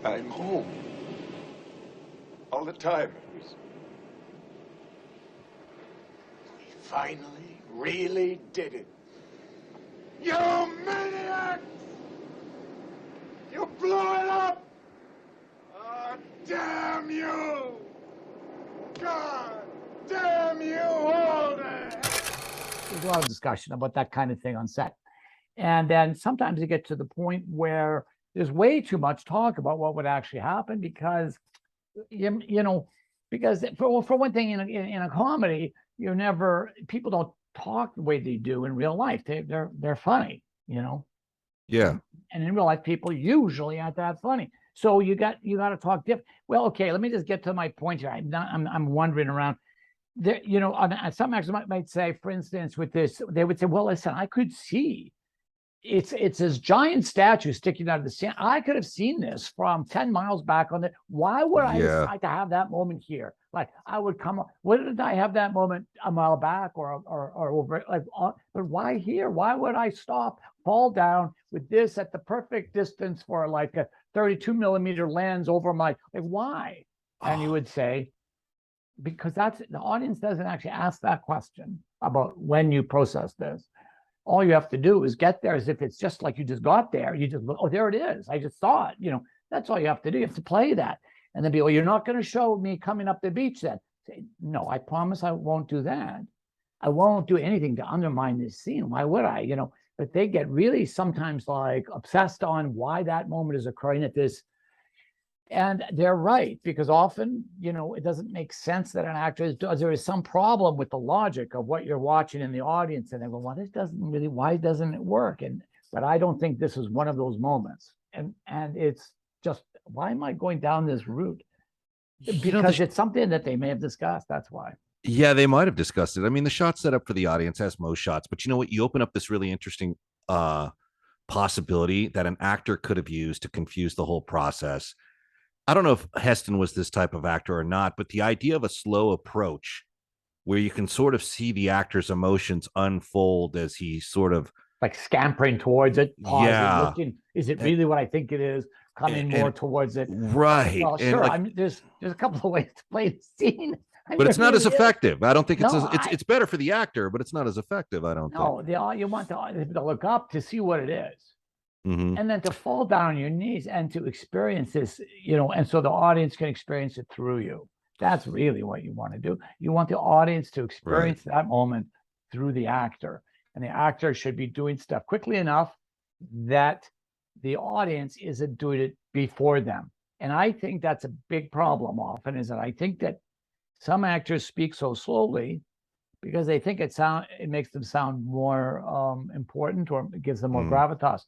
I'm home. All the time. We finally really did it. You maniacs! You blew it up! Oh, damn you! God damn you all! There's a lot of discussion about that kind of thing on set. And then sometimes you get to the point where there's way too much talk about what would actually happen because, because for one thing, in a comedy, people don't talk the way they do in real life. They're funny, Yeah. And in real life, people usually aren't that funny. So you got to talk different. Well, okay, let me just get to my point here. I'm wandering around. There, some actors might say, for instance, with this, they would say, well, listen, I could see it's this giant statue sticking out of the sand. I could have seen this from 10 miles back on the. Why would I decide to have that moment here? Like I would come up. Why did I have that moment a mile back or over? But why here? Why would I stop, fall down with this at the perfect distance for like a 32 millimeter lens over my? Like why? And you would say, because the audience doesn't actually ask that question about when you process this. All you have to do is get there as if it's just like you just got there. You just, oh, there it is. I just saw it. That's all you have to do. You have to play that. And then be, well, you're not going to show me coming up the beach then. Say, no, I promise I won't do that. I won't do anything to undermine this scene. Why would I? But they get really sometimes like obsessed on why that moment is occurring at this. And they're right, because often, it doesn't make sense that an actor does. There is some problem with the logic of what you're watching in the audience. And they go, well, this doesn't really, why doesn't it work? But I don't think this is one of those moments. And it's just, why am I going down this route? Because it's something that they may have discussed. That's why. Yeah, they might have discussed it. I mean, the shot's set up for the audience, as most shots. But you know what? You open up this really interesting possibility that an actor could have used to confuse the whole process. I don't know if Heston was this type of actor or not, but the idea of a slow approach where you can sort of see the actor's emotions unfold as he sort of like scampering towards it, pausing, looking, is it really what I think it is? Coming more towards it. Right. Well, sure. There's a couple of ways to play the scene. But it's not as effective. I don't think it's better for the actor, but it's not as effective, I don't think. No, you want the audience to look up to see what it is. Mm-hmm. And then to fall down on your knees and to experience this, and so the audience can experience it through you. That's really what you want to do. You want the audience to experience that moment through the actor. And the actor should be doing stuff quickly enough that the audience isn't doing it before them. And I think that's a big problem often, is that I think that some actors speak so slowly because they think it makes them sound more important, or it gives them more gravitas.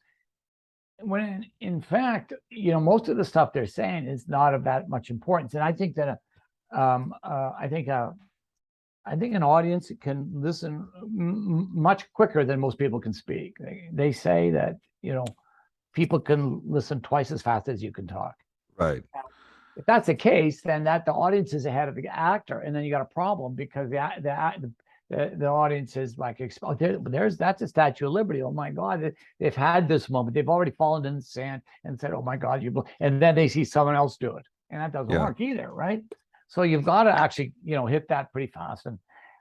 When in fact, most of the stuff they're saying is not of that much importance. And I think that I think an audience can listen much quicker than most people can speak. They say that people can listen twice as fast as you can talk. Right. If that's the case, then the audience is ahead of the actor, and then you got a problem because the audience is like, that's a Statue of Liberty. Oh my God, they've had this moment. They've already fallen in the sand and said, oh my God, and then they see someone else do it. And that doesn't work either, right? So you've got to actually, hit that pretty fast. And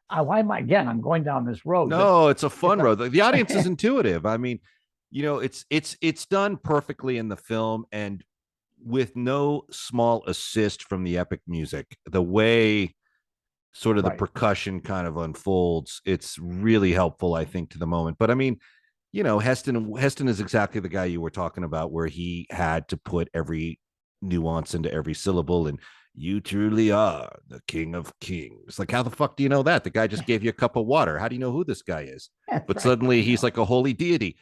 I'm going down this road. No, it's a fun road. The audience is intuitive. I mean, it's done perfectly in the film, and with no small assist from the epic music. The way sort of the percussion kind of unfolds, it's really helpful, I think, to the moment. But I mean, Heston is exactly the guy you were talking about, where he had to put every nuance into every syllable, and you truly are the king of kings. Like, how the fuck do you know that? The guy just gave you a cup of water. How do you know who this guy is? But suddenly he's like a holy deity.